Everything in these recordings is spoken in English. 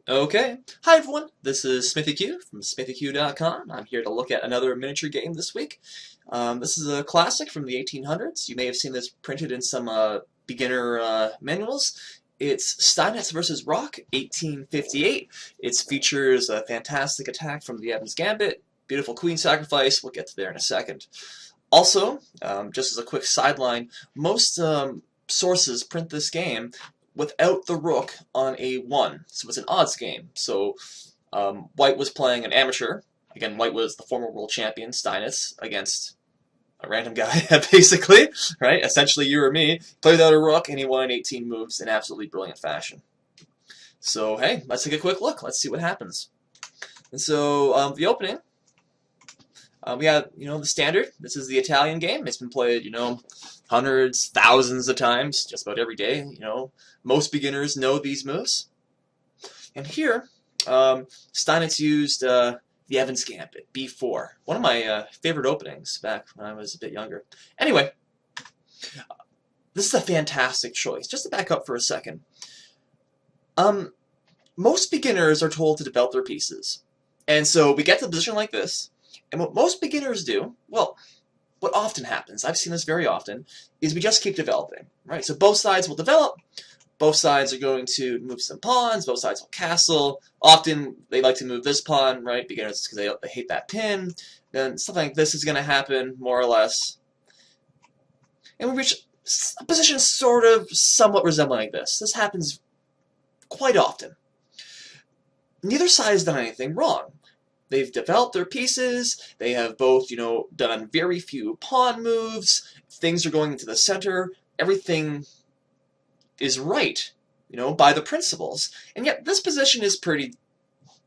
Okay. Hi everyone, this is SmithyQ from SmithyQ.com. I'm here to look at another miniature game this week. This is a classic from the 1800s. You may have seen this printed in some beginner manuals. It's Steinitz versus Rock, 1858. It features a fantastic attack from the Evans Gambit, beautiful queen sacrifice. We'll get to there in a second. Also, just as a quick sideline, most sources print this game without the rook on a1, so it's an odds game. So White was playing an amateur. Again, White was the former world champion, Steinitz, against a random guy, basically, right? Essentially you or me. Played without a rook, and he won in 18 moves in absolutely brilliant fashion. So, hey, let's take a quick look. Let's see what happens. And so, the opening, we have, the standard. This is the Italian game. It's been played, hundreds, thousands of times, just about every day. Most beginners know these moves. And here, Steinitz used the Evans Gambit, b4. One of my favorite openings back when I was a bit younger. Anyway, this is a fantastic choice. Just to back up for a second. Most beginners are told to develop their pieces. And so we get to a position like this, and what most beginners do, well, what often happens, I've seen this very often, is we just keep developing, right? So both sides will develop, both sides are going to move some pawns, both sides will castle. Often they like to move this pawn, right? Beginners, because they hate that pin. Then something like this is going to happen, more or less. And we reach a position sort of somewhat resembling like this. This happens quite often. Neither side has done anything wrong. They've developed their pieces, they have both, done very few pawn moves, things are going into the center, everything is right, by the principles. And yet this position is pretty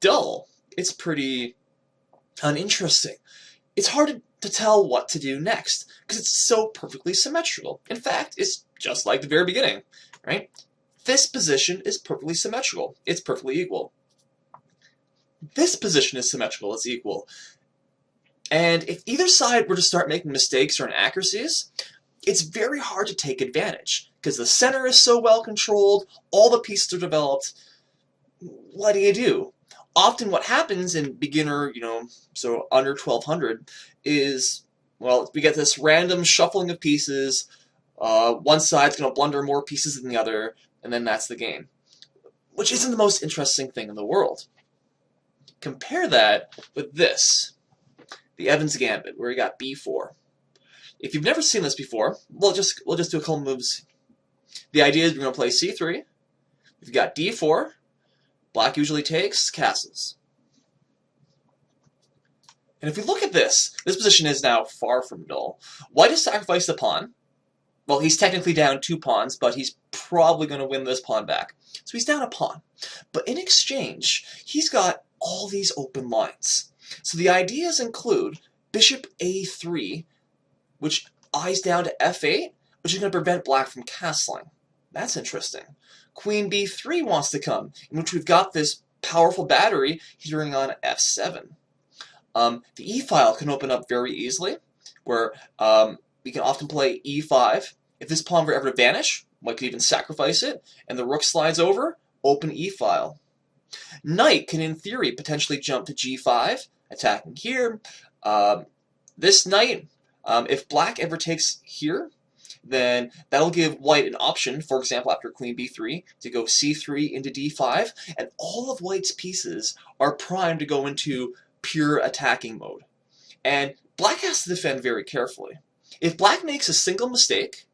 dull. It's pretty uninteresting. It's hard to tell what to do next, because it's so perfectly symmetrical. In fact, it's just like the very beginning, right? This position is perfectly symmetrical. It's perfectly equal. This position is symmetrical, it's equal. And if either side were to start making mistakes or inaccuracies, it's very hard to take advantage, because the center is so well controlled, all the pieces are developed. What do? Often what happens in beginner, so under 1200, is, well, we get this random shuffling of pieces, one side's going to blunder more pieces than the other, and then that's the game. Which isn't the most interesting thing in the world. Compare that with this, the Evans Gambit, where we got b4. If you've never seen this before, we'll just do a couple moves. The idea is we're going to play c3. We've got d4. Black usually takes, castles. And if we look at this position is now far from dull. White has sacrificed the pawn. Well, he's technically down 2 pawns, but he's probably going to win this pawn back. So he's down a pawn. But in exchange, he's got all these open lines. So the ideas include bishop a3, which eyes down to f8, which is going to prevent black from castling. That's interesting. Queen b3 wants to come, in which we've got this powerful battery hitting on f7. The e-file can open up very easily, where we can often play e5. If this pawn were ever to vanish, white could even sacrifice it, and the rook slides over, open e-file. Knight can, in theory, potentially jump to g5, attacking here. This knight, if black ever takes here, then that'll give white an option, for example, after queen b3, to go c3 into d5, and all of white's pieces are primed to go into pure attacking mode. And black has to defend very carefully. If black makes a single mistake,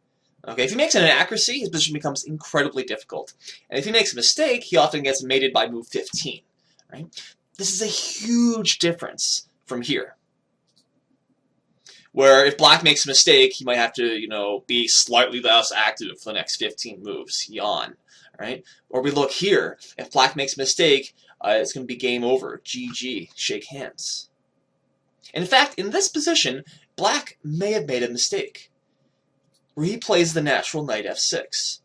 okay, if he makes an inaccuracy, his position becomes incredibly difficult. And if he makes a mistake, he often gets mated by move 15. Right? This is a huge difference from here, where if black makes a mistake, he might have to, be slightly less active for the next 15 moves. Yawn. Right? Or we look here. If black makes a mistake, it's going to be game over. GG. Shake hands. And in fact, in this position, black may have made a mistake, where he plays the natural knight f6.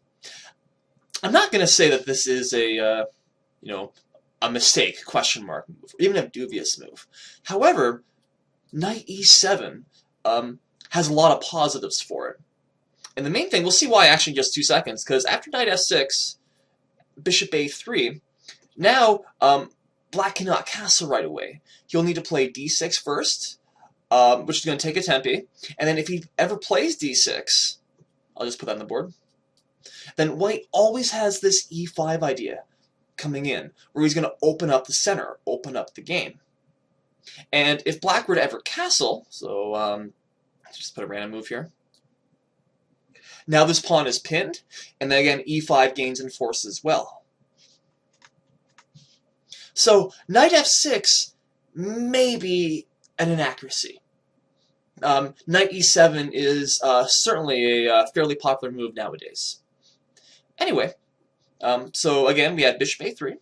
I'm not going to say that this is a mistake, question mark move, or even a dubious move. However, knight e7 has a lot of positives for it. And the main thing, we'll see why actually in just 2 seconds, because after knight f6, bishop a3, Now, black cannot castle right away. He'll need to play d6 first, which is going to take a tempi, and then if he ever plays d6, I'll just put that on the board, then white always has this e5 idea coming in, where he's going to open up the center, open up the game. And if black were to ever castle, so let's just put a random move here. Now this pawn is pinned, and then again e5 gains in force as well. So knight f6 may be an inaccuracy. Knight e7 is certainly a fairly popular move nowadays. Anyway, so again we had bishop a3,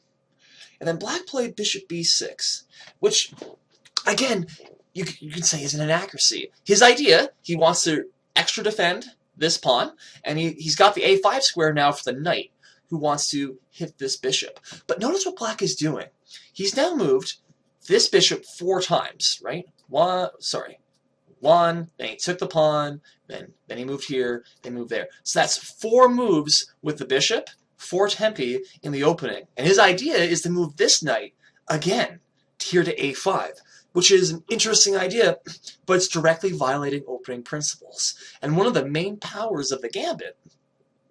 and then black played bishop b6, which again you can say is an inaccuracy. His idea, he wants to extra defend this pawn, and he's got the a5 square now for the knight, who wants to hit this bishop. But notice what black is doing. He's now moved this bishop 4 times, right? One, then he took the pawn, then he moved here, then moved there. So that's 4 moves with the bishop, 4 tempi in the opening. And his idea is to move this knight again here to a5, which is an interesting idea, but it's directly violating opening principles. And one of the main powers of the gambit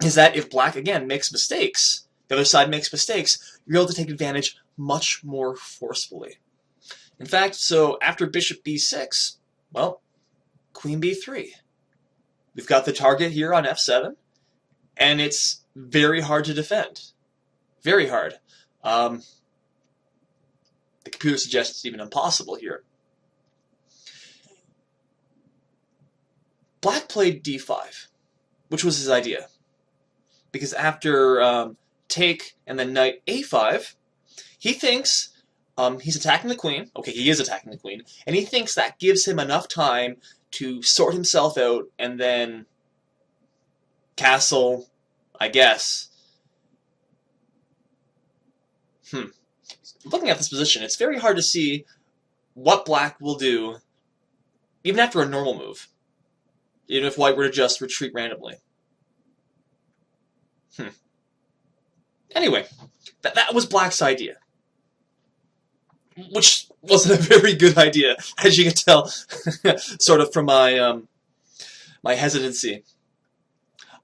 is that if black, again, makes mistakes, the other side makes mistakes, you're able to take advantage much more forcefully. In fact, so after bishop b6, well, queen b3. We've got the target here on f7, and it's very hard to defend. Very hard. The computer suggests it's even impossible here. Black played d5, which was his idea. Because after take and then knight a5, he thinks he's attacking the queen. Okay, he is attacking the queen. And he thinks that gives him enough time to sort himself out and then castle, I guess. Looking at this position, it's very hard to see what black will do even after a normal move, even if white were to just retreat randomly. Anyway, that was black's idea, which wasn't a very good idea, as you can tell, sort of from my my hesitancy.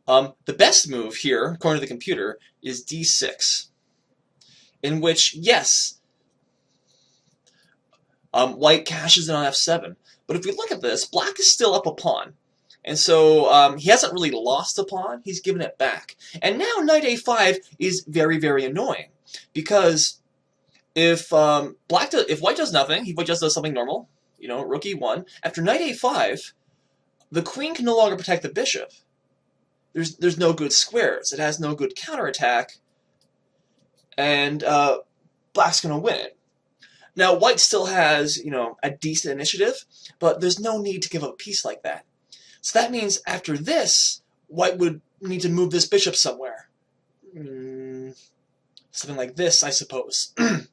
The best move here, according to the computer, is d6, in which, yes, white cashes in on f7. But if we look at this, black is still up a pawn. And so he hasn't really lost a pawn, he's given it back. And now knight a5 is very, very annoying. Because if white does nothing, he just does something normal, you know, rook e1, after knight a5, the queen can no longer protect the bishop. There's no good squares, it has no good counterattack, and black's going to win it. Now, white still has, you know, a decent initiative, but there's no need to give up a piece like that. So that means after this, white would need to move this bishop somewhere. Something like this, I suppose. And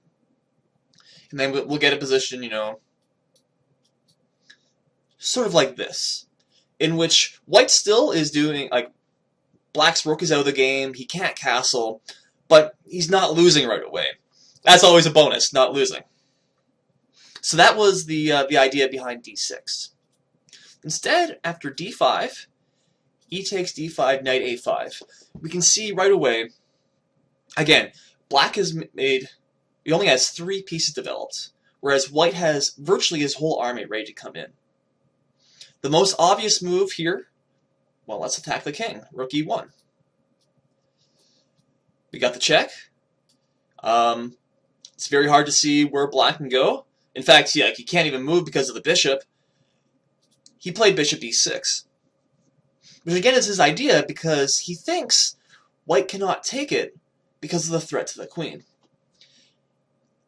then we'll get a position, you know, sort of like this, in which white still is doing, like, black's rook is out of the game, he can't castle, but he's not losing right away. That's always a bonus, not losing. So that was the idea behind d6. Instead, after d5, e takes d5, knight a5. We can see right away, again, black has made, he only has 3 pieces developed, whereas white has virtually his whole army ready to come in. The most obvious move here, well, let's attack the king, rook e1. We got the check. It's very hard to see where black can go. In fact, yeah, he can't even move because of the bishop. He played bishop e6. Which again is his idea because he thinks white cannot take it because of the threat to the queen.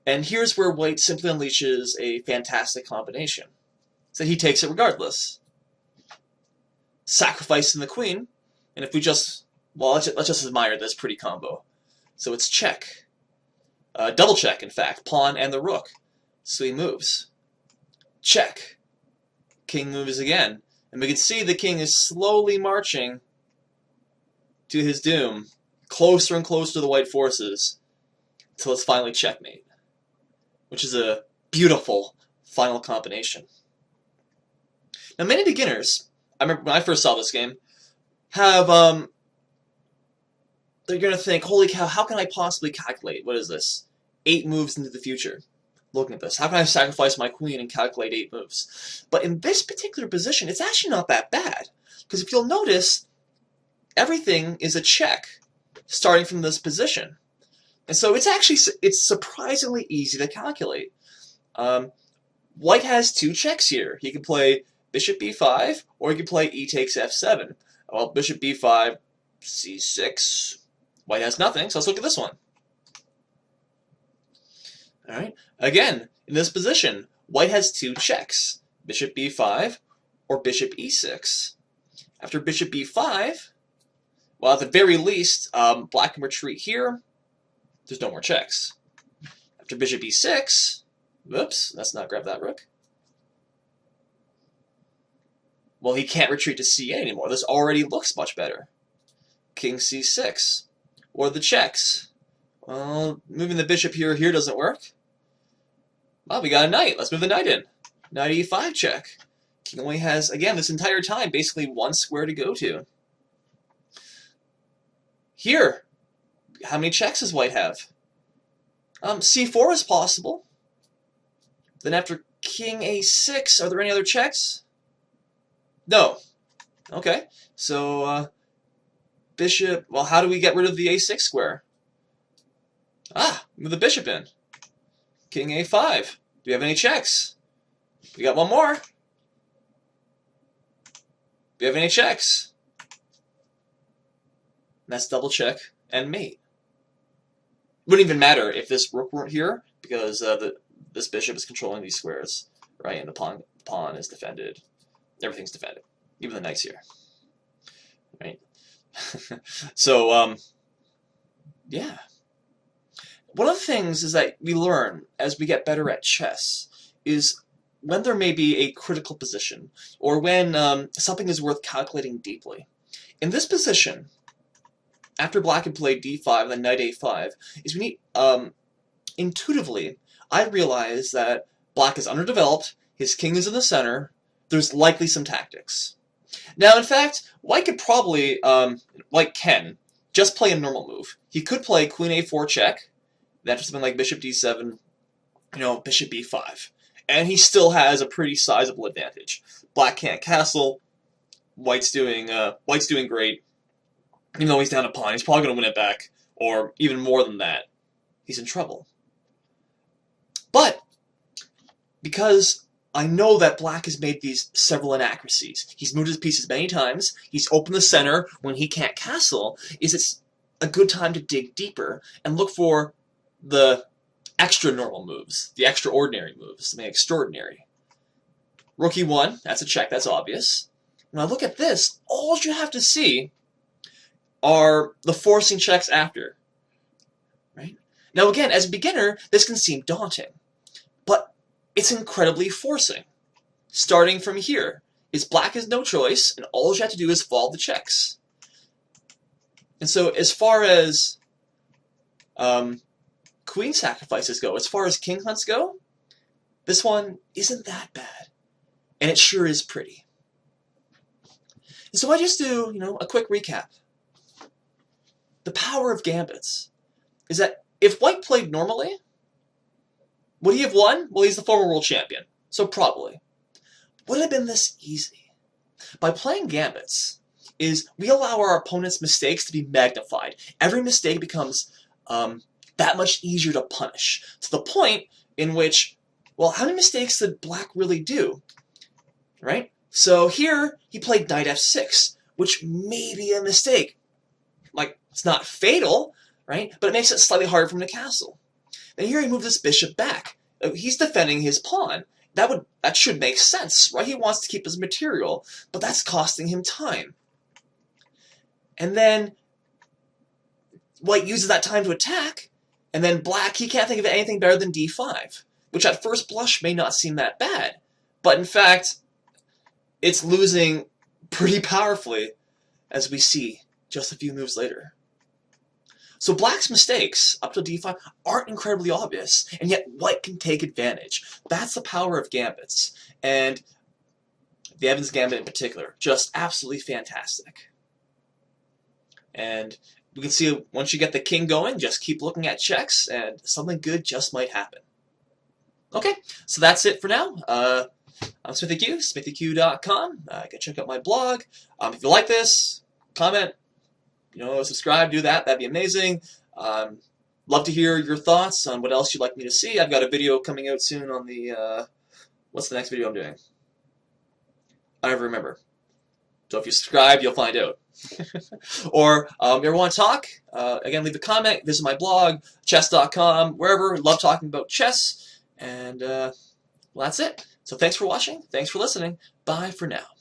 And here's where white simply unleashes a fantastic combination. So he takes it regardless. Sacrificing the queen, and if we just, well, let's just admire this pretty combo. So it's check. Double check, in fact, pawn and the rook. So he moves. Check. King moves again. And we can see the king is slowly marching to his doom, closer and closer to the white forces. until it's finally checkmate, which is a beautiful final combination. Now, many beginners, I remember when I first saw this game, have, they're going to think, holy cow, how can I possibly calculate, what is this, 8 moves into the future? Looking at this, how can I sacrifice my queen and calculate 8 moves? But in this particular position, it's actually not that bad. Because if you'll notice, everything is a check starting from this position. And so it's surprisingly easy to calculate. White has 2 checks here. He can play bishop b5, or he can play e takes f7. Well, bishop b5, c6. White has nothing, so let's look at this one. Alright, again, in this position, white has 2 checks. Bishop b5, or bishop e6. After bishop b5, well, at the very least, black can retreat here. There's no more checks. After bishop e6, whoops, let's not grab that rook. Well, he can't retreat to c8 anymore. This already looks much better. King c6. Or the checks. Well, moving the bishop here doesn't work. Well, we got a knight. Let's move the knight in. Knight e5 check. King only has, again, this entire time, basically 1 square to go to. Here, how many checks does white have? c4 is possible. Then after king a6, are there any other checks? No. Okay, so bishop, well, how do we get rid of the a6 square? Move the bishop in. King a5. Do we have any checks? We got one more. Do we have any checks? That's double check and mate. Wouldn't even matter if this rook weren't here, because this bishop is controlling these squares, right? And the pawn is defended. Everything's defended, even the knight's here, right? So, yeah. One of the things is that we learn as we get better at chess is when there may be a critical position, or when something is worth calculating deeply. In this position, after black had played d5 and then knight a5, is we need, intuitively, I realize that black is underdeveloped, his king is in the center, there's likely some tactics. Now, in fact, white could probably, white can, just play a normal move. He could play queen a4 check, then after something like bishop d7, bishop b5. And he still has a pretty sizable advantage. Black can't castle, white's doing great. Even though he's down a pawn, he's probably going to win it back, or even more than that. He's in trouble. But, because I know that black has made these several inaccuracies, he's moved his pieces many times, he's opened the center when he can't castle, it's a good time to dig deeper and look for the extra normal moves, the extraordinary moves, something extraordinary. Rook e1, that's a check, that's obvious. When I look at this, all you have to see are the forcing checks after, right? Now again, as a beginner, this can seem daunting, but it's incredibly forcing. Starting from here, black has no choice, and all you have to do is follow the checks. And so as far as queen sacrifices go, as far as king hunts go, this one isn't that bad, and it sure is pretty. And so I just do, a quick recap. The power of gambits is that if white played normally, would he have won? Well, he's the former world champion, so probably. Would it have been this easy? By playing gambits, we allow our opponent's mistakes to be magnified. Every mistake becomes that much easier to punish, to the point in which, well, how many mistakes did black really do? Right? So here, he played knight f6, which may be a mistake. Like, it's not fatal, right? But it makes it slightly harder for him to castle. Then here he moved this bishop back. He's defending his pawn. That should make sense, right? He wants to keep his material, but that's costing him time. And then white uses that time to attack, and then black, he can't think of anything better than d5, which at first blush may not seem that bad, but in fact, it's losing pretty powerfully, as we see just a few moves later. So black's mistakes up to d5 aren't incredibly obvious, and yet white can take advantage. That's the power of gambits, and the Evans Gambit in particular, just absolutely fantastic. And we can see once you get the king going, just keep looking at checks, and something good just might happen. Okay, so that's it for now. I'm SmithyQ, SmithyQ.com. You can check out my blog. If you like this, comment, subscribe, do that. That'd be amazing. Love to hear your thoughts on what else you'd like me to see. I've got a video coming out soon on the, what's the next video I'm doing? I never remember. So if you subscribe, you'll find out. Or if you ever want to talk, again, leave a comment, visit my blog, chess.com, wherever. Love talking about chess. And well, that's it. So thanks for watching. Thanks for listening. Bye for now.